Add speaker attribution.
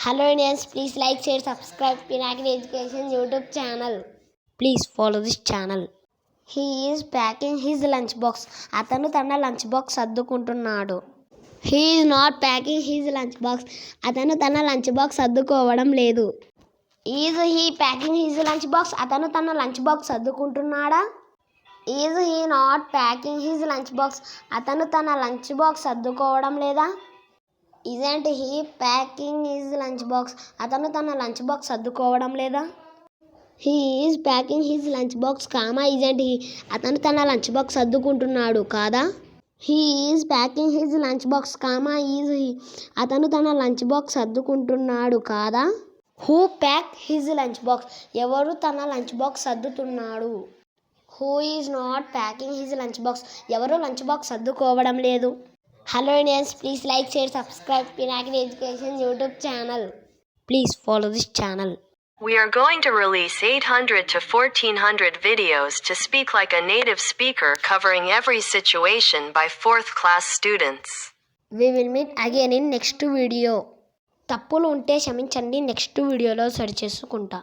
Speaker 1: Hello Indians, please like, share, subscribe Pinaki Education YouTube channel. Please follow this channel. He is packing his lunch box. అతను తన lunch box సర్దుకుంటున్నాడు. He is not packing his lunch box. అతను తన lunch box సర్దుకోవడం లేదు. Is he packing his lunch box? అతను తన lunch box సర్దుకుంటున్నాడా? Is he not packing his lunch box? అతను తన లంచ్ బాక్స్ సర్దుకోవడం లేదా? Isn't he packing his lunch box? అతను తన లంచ్ బాక్స్ సర్దుకోవడం లేదా? He is packing his lunch box, isn't he? అతను తన లంచ్ బాక్స్ సర్దుకుంటున్నాడు కాదా? He is packing his lunch box, is he? అతను తన లంచ్ బాక్స్ సర్దుకుంటున్నాడు కాదా? Who packed his lunch box? ఎవరు తన లంచ్ బాక్స్ సర్దుతున్నాడు? Who is not packing his lunch box? ఎవరు లంచ్ బాక్స్ సర్దుకోవడం లేదు. Hello Indians, please like, share, subscribe Pinaki Education YouTube channel. Please follow this channel.
Speaker 2: We are going to release 800 to 1400 videos to speak like a native speaker covering every situation by 4th class students.
Speaker 1: We will meet again in next video. తప్పులు ఉంటే క్షమించండి, next వీడియోలో సరి చేసుకుంటా.